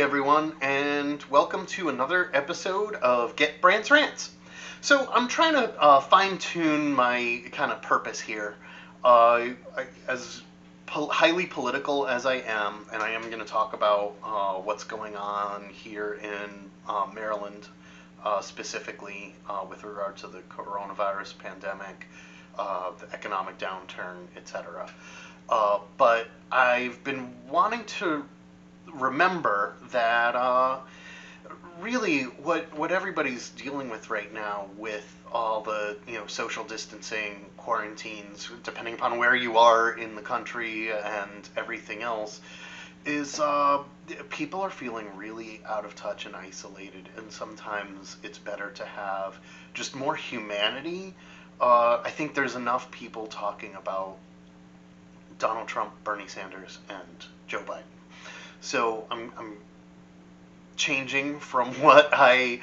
everyone, and welcome to another episode of Get Brant's Rants. So I'm trying to fine-tune my kind of purpose here. As highly political as I am, and I am going to talk about what's going on here in Maryland, specifically with regard to the coronavirus pandemic, the economic downturn, etc. But I've been wanting to remember that really what everybody's dealing with right now, with all the social distancing, quarantines, depending upon where you are in the country and everything else, is people are feeling really out of touch and isolated, and sometimes it's better to have just more humanity. I think there's enough people talking about Donald Trump, Bernie Sanders, and Joe Biden. So I'm changing from what I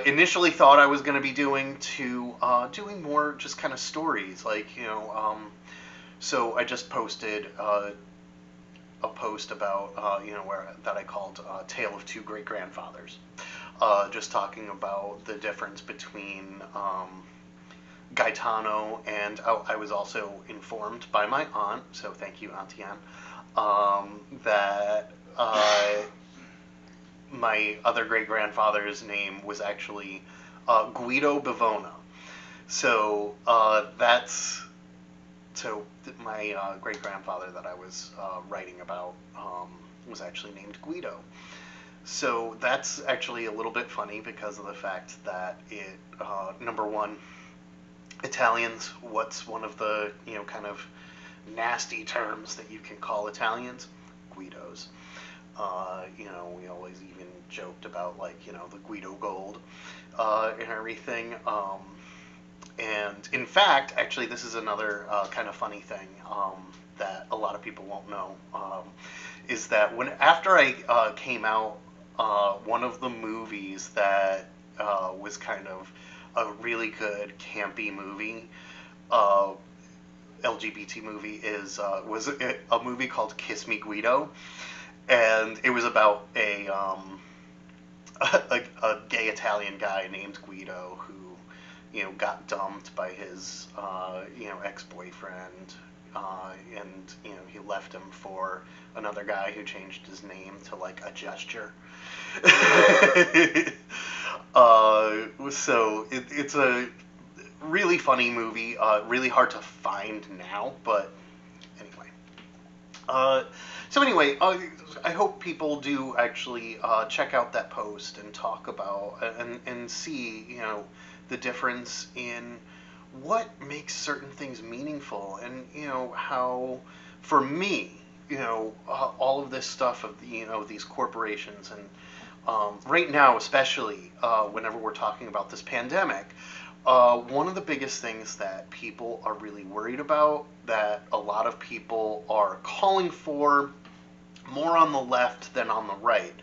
initially thought I was going to be doing to doing more just kind of stories, so I just posted a post about where that I called "Tale of Two Great Grandfathers," just talking about the difference between Gaetano, and I was also informed by my aunt, so thank you, Auntie Anne, that my other great grandfather's name was actually Guido Bavona. So my great grandfather that I was writing about was actually named Guido. So that's actually a little bit funny because of the fact that it, number one, Italians, what's one of the kind of nasty terms that you can call Italians? Guidos. We always even joked about the Guido Gold and everything. And in fact, actually, this is another kind of funny thing that a lot of people won't know, is that after I came out, one of the movies that was kind of a really good campy movie, LGBT movie, was a movie called Kiss Me Guido, and it was about a gay Italian guy named Guido who got dumped by his ex-boyfriend, and he left him for another guy who changed his name to a gesture. So it's a really funny movie, really hard to find now, but anyway. I hope people do actually check out that post and talk about and see the difference in what makes certain things meaningful, and how, for me, all of this stuff of these corporations, and right now especially whenever we're talking about this pandemic, one of the biggest things that people are really worried about, that a lot of people are calling for more on the left than on the right,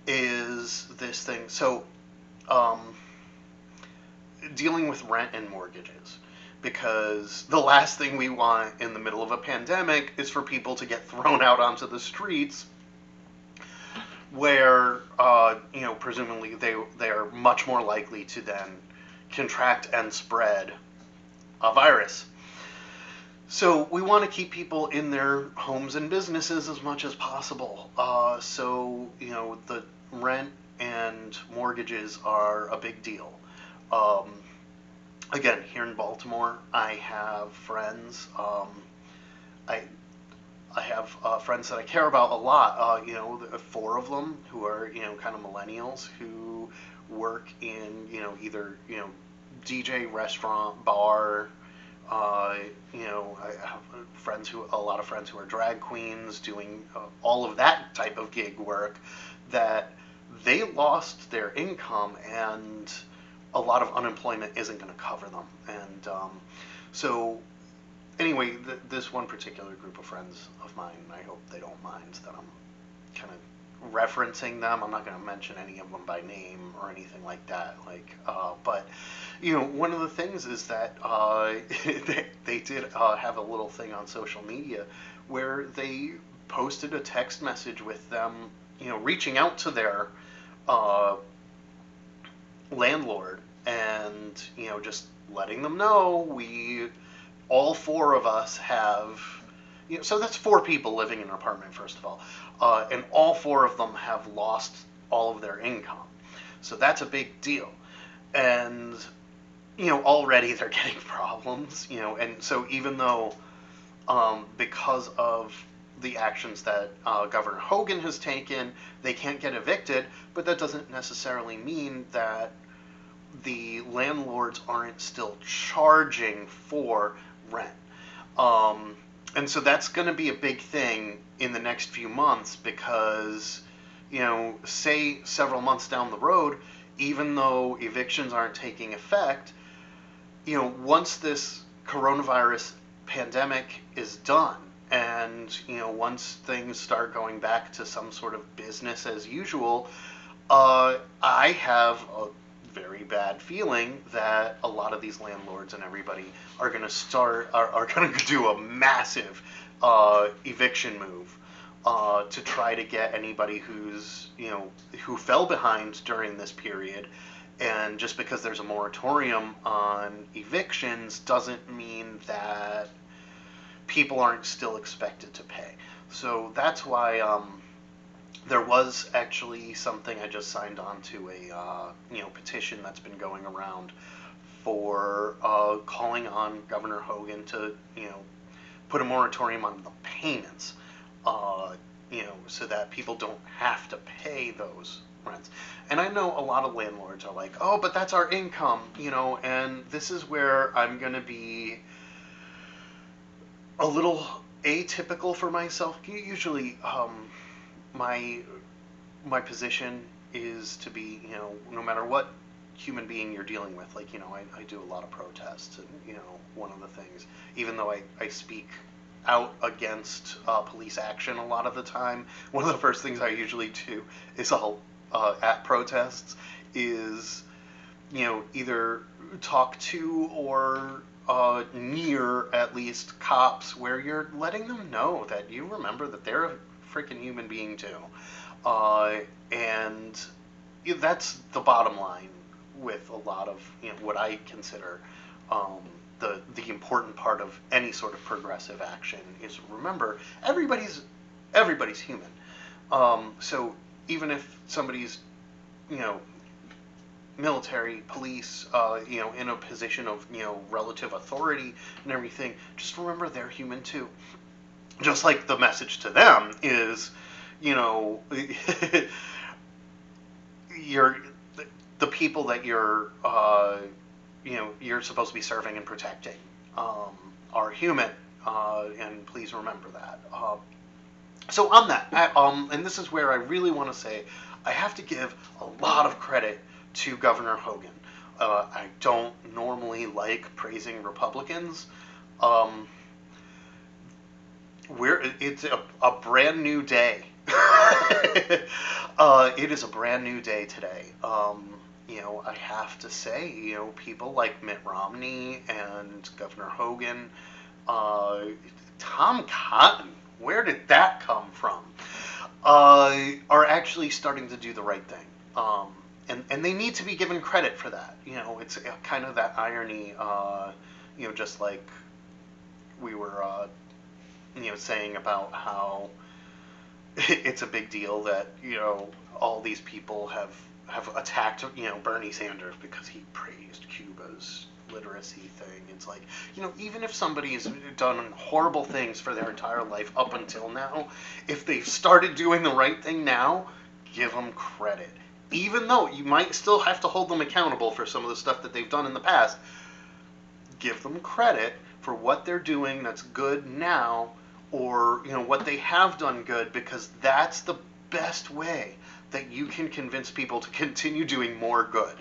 is this thing. So dealing with rent and mortgages, because the last thing we want in the middle of a pandemic is for people to get thrown out onto the streets, where presumably they are much more likely to then contract and spread a virus. So we want to keep people in their homes and businesses as much as possible. So the rent and mortgages are a big deal. Again, here in Baltimore, I have friends. I have friends that I care about a lot. Four of them who are kind of millennials who work in either DJ, restaurant, bar. I have a lot of friends who are drag queens, doing all of that type of gig work, that they lost their income, and a lot of unemployment isn't going to cover them. And so anyway, this one particular group of friends of mine, I hope they don't mind that I'm kind of referencing them. I'm not going to mention any of them by name or anything like that. But one of the things is that they did have a little thing on social media where they posted a text message with them reaching out to their uh, landlord and just letting them know all four of us have, so that's four people living in an apartment, first of all, and all four of them have lost all of their income. So that's a big deal. And, already they're getting problems, and so even though, because of the actions that Governor Hogan has taken, they can't get evicted, but that doesn't necessarily mean that the landlords aren't still charging for rent. And so that's going to be a big thing in the next few months because, say several months down the road, even though evictions aren't taking effect, once this coronavirus pandemic is done and, once things start going back to some sort of business as usual, I have a very bad feeling that a lot of these landlords and everybody are going to are going to do a massive eviction move to try to get anybody who fell behind during this period. And just because there's a moratorium on evictions doesn't mean that people aren't still expected to pay. So that's why there was actually something I just signed on to a petition that's been going around for calling on Governor Hogan to put a moratorium on the payments, so that people don't have to pay those rents. And I know a lot of landlords are like, oh, but that's our income, and this is where I'm going to be a little atypical for myself. Usually, my position is to be, no matter what human being you're dealing with, like, I do a lot of protests, and, one of the things, even though I speak out against police action a lot of the time, one of the first things I usually do is at protests is, either talk to or near at least cops where you're letting them know that you remember that they're a freaking human being too. And that's the bottom line with a lot of what I consider the important part of any sort of progressive action is remember everybody's human. So even if somebody's military, police, in a position of relative authority and everything, just remember they're human too. Just like the message to them is, you're the people that you're supposed to be serving and protecting are human, and please remember that. So on that, and this is where I really want to say, I have to give a lot of credit to Governor Hogan. I don't normally like praising Republicans. It's a brand new day. It is a brand new day today. I have to say, people like Mitt Romney and Governor Hogan, Tom Cotton, where did that come from? Are actually starting to do the right thing. And they need to be given credit for that. It's kind of that irony, just like we were, saying about how it's a big deal that, all these people have attacked, Bernie Sanders because he praised Cuba's literacy thing. It's like, even if somebody's done horrible things for their entire life up until now, if they've started doing the right thing now, give them credit. Even though you might still have to hold them accountable for some of the stuff that they've done in the past, give them credit for what they're doing that's good now, or what they have done good, because that's the best way that you can convince people to continue doing more good.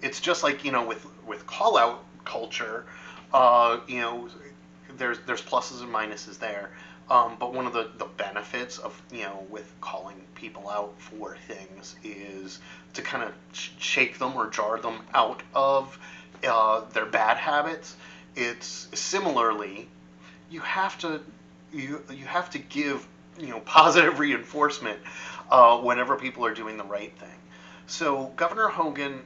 It's just like with call out culture. There's pluses and minuses there. But one of the benefits of, with calling people out for things is to kind of shake them or jar them out of their bad habits. It's similarly, you have to give positive reinforcement whenever people are doing the right thing. So Governor Hogan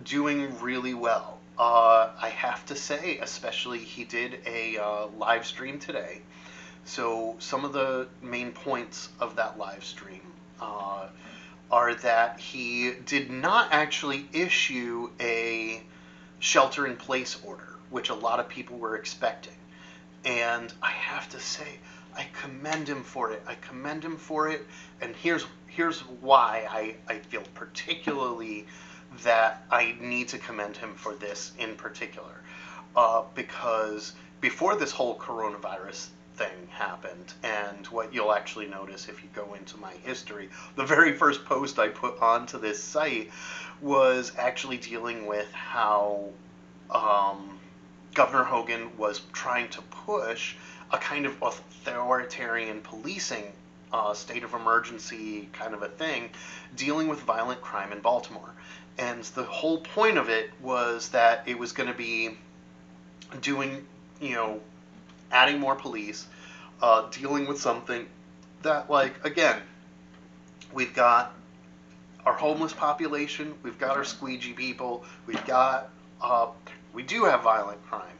doing really well. I have to say, especially he did a live stream today. So some of the main points of that live stream are that he did not actually issue a shelter-in-place order, which a lot of people were expecting. And I have to say, I commend him for it. I commend him for it, and here's why I feel particularly that I need to commend him for this in particular. Because before this whole coronavirus thing happened, and what you'll actually notice if you go into my history, the very first post I put onto this site was actually dealing with how Governor Hogan was trying to push a kind of authoritarian policing state of emergency kind of a thing, dealing with violent crime in Baltimore. And the whole point of it was that it was going to be doing, adding more police, dealing with something that, like, again, we've got our homeless population, we've got our squeegee people, we do have violent crime.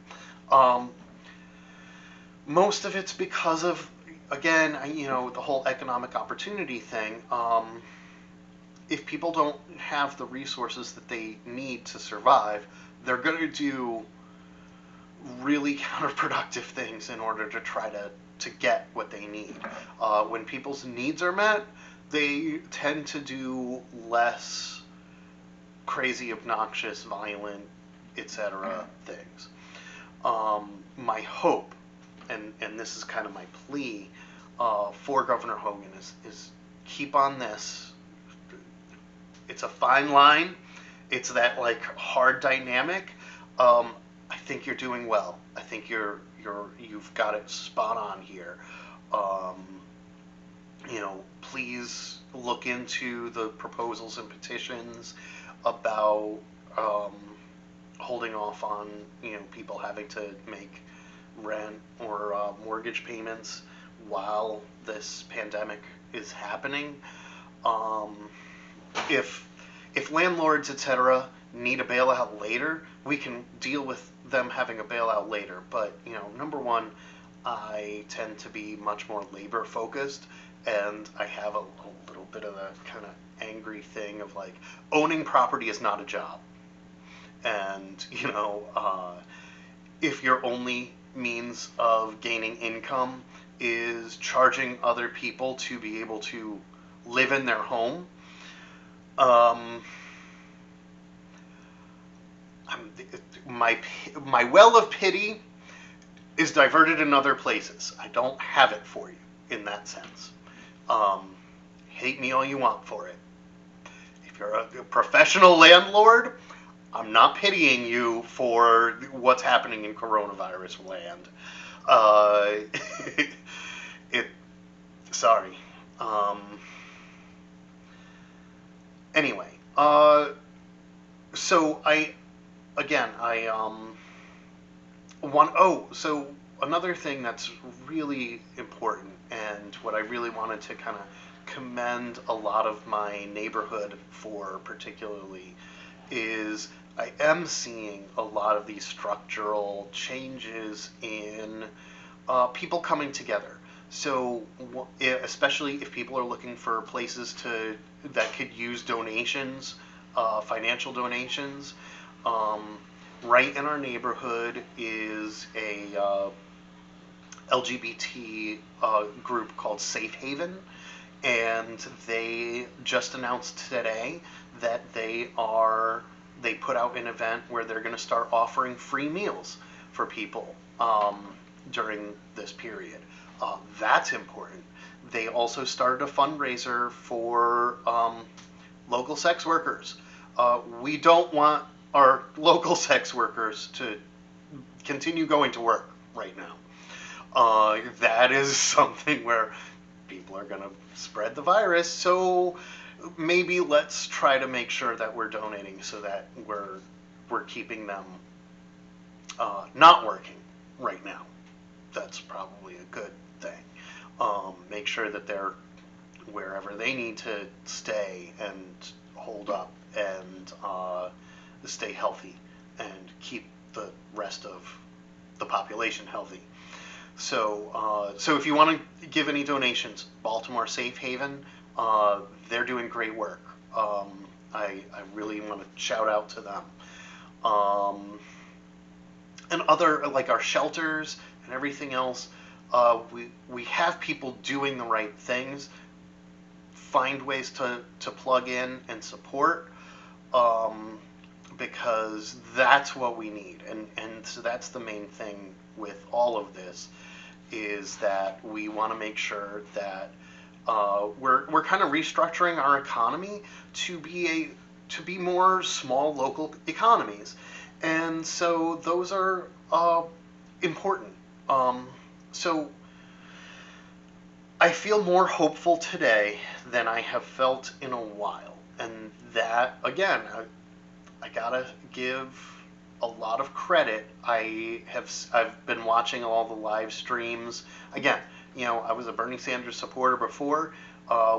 Most of it's because of, again, the whole economic opportunity thing. If people don't have the resources that they need to survive, they're going to do really counterproductive things in order to try to get what they need. When people's needs are met, they tend to do less crazy, obnoxious, violent, etc. things. My hope, and this is kind of my plea for Governor Hogan, is keep on this. It's a fine line. It's that, like, hard dynamic. I think you're doing well. I think you've got it spot on here. Please look into the proposals and petitions about holding off on people having to make rent or mortgage payments while this pandemic is happening. If landlords, etc., need a bailout later, we can deal with them having a bailout later. But number one, I tend to be much more labor focused, and I have a little bit of a kind of angry thing of, like, owning property is not a job. And if your only means of gaining income is charging other people to be able to live in their home, my well of pity is diverted in other places. I don't have it for you in that sense. Hate me all you want for it. If you're a professional landlord, I'm not pitying you for what's happening in coronavirus land. Sorry. Anyway, so so another thing that's really important, and what I really wanted to kind of commend a lot of my neighborhood for particularly, is I am seeing a lot of these structural changes in people coming together. So especially if people are looking for places that could use donations, financial donations, right in our neighborhood is a LGBT group called Safe Haven, and they just announced today that they put out an event where they're going to start offering free meals for people during this period. That's important. They also started a fundraiser for local sex workers. We don't want our local sex workers to continue going to work right now. That is something where people are going to spread the virus, so maybe let's try to make sure that we're donating so that we're keeping them not working right now. That's probably a good thing. make sure that they're wherever they need to stay and hold up and stay healthy and keep the rest of the population healthy. So if you want to give any donations, Baltimore Safe Haven, they're doing great work. I really want to shout out to them. And other, like our shelters and everything else, we have people doing the right things. Find ways to plug in and support, because that's what we need. And so that's the main thing with all of this, is that we want to make sure that we're kind of restructuring our economy to be more small local economies, and so those are important. So I feel more hopeful today than I have felt in a while, and that again, I gotta give a lot of credit. I've been watching all the live streams. Again, I was a Bernie Sanders supporter before.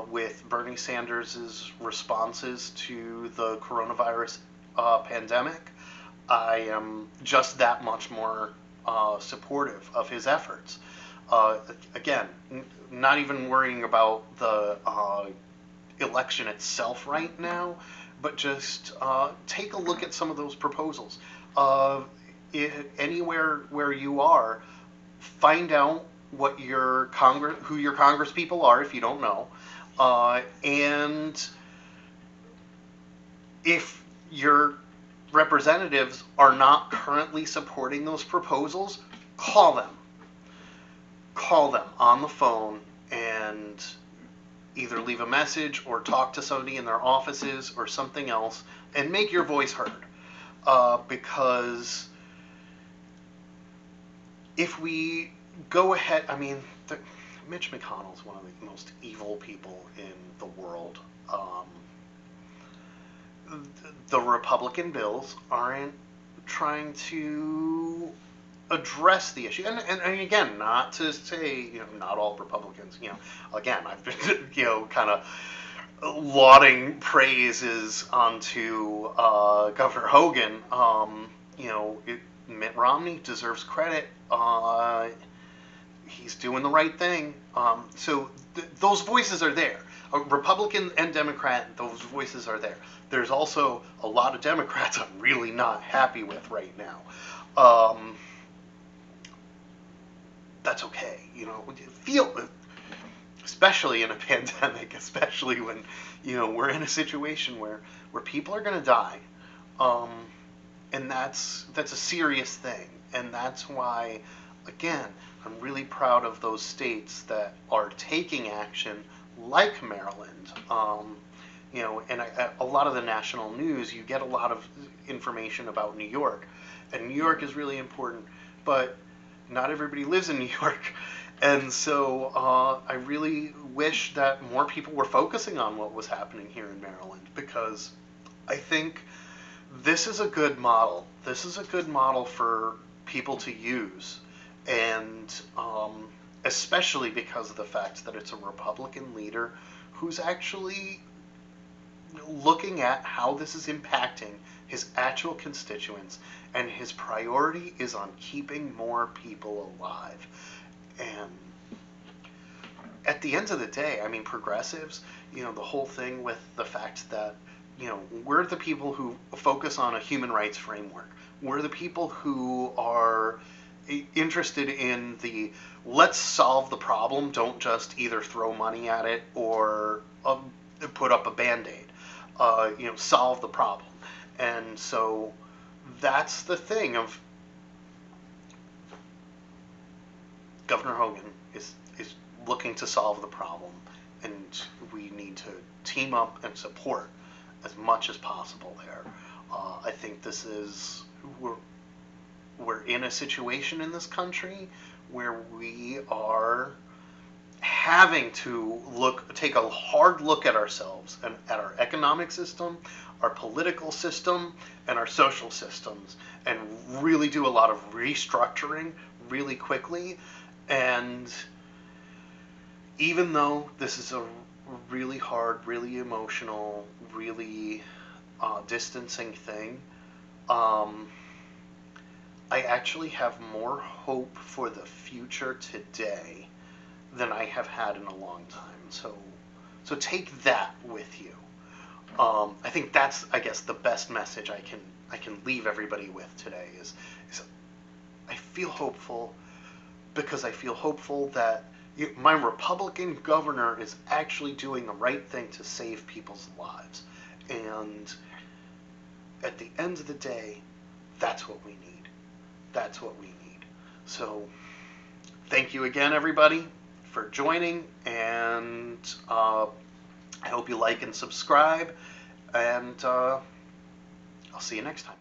With Bernie Sanders' responses to the coronavirus pandemic, I am just that much more supportive of his efforts. Again, not even worrying about the election itself right now, but just take a look at some of those proposals. Anywhere where you are, find out what who your Congress people are if you don't know, and if your representatives are not currently supporting those proposals, call them. Call them on the phone and either leave a message or talk to somebody in their offices or something else and make your voice heard. Because if we go ahead, Mitch McConnell's one of the most evil people in the world. The Republican bills aren't trying to address the issue, and again, not to say not all Republicans. Again, I've been kind of lauding praises onto Governor Hogan. Mitt Romney deserves credit. He's doing the right thing. So those voices are there. Republican and Democrat, those voices are there. There's also a lot of Democrats I'm really not happy with right now. That's okay. Especially in a pandemic, especially when we're in a situation where people are going to die, and that's a serious thing, and that's why, again, I'm really proud of those states that are taking action, like Maryland. And a lot of the national news, you get a lot of information about New York, and New York is really important, but not everybody lives in New York. And so I really wish that more people were focusing on what was happening here in Maryland, because I think this is a good model. This is a good model for people to use, and especially because of the fact that it's a Republican leader who's actually looking at how this is impacting his actual constituents, and his priority is on keeping more people alive. And at the end of the day, progressives, the whole thing with the fact that, we're the people who focus on a human rights framework. We're the people who are interested in the let's solve the problem, don't just either throw money at it or put up a Band-Aid. Solve the problem. And so that's the thing of Governor Hogan is looking to solve the problem, and we need to team up and support as much as possible there. I think this is we're in a situation in this country where we are having to take a hard look at ourselves and at our economic system, our political system, and our social systems, and really do a lot of restructuring really quickly. And even though this is a really hard, really emotional, really distancing thing, um, I actually have more hope for the future today than I have had in a long time. So take that with you. I think that's, I guess, the best message I can leave everybody with today is I feel hopeful because I feel hopeful that my Republican governor is actually doing the right thing to save people's lives. And at the end of the day, that's what we need. That's what we need. So thank you again, everybody, for joining, and I hope you like and subscribe, and I'll see you next time.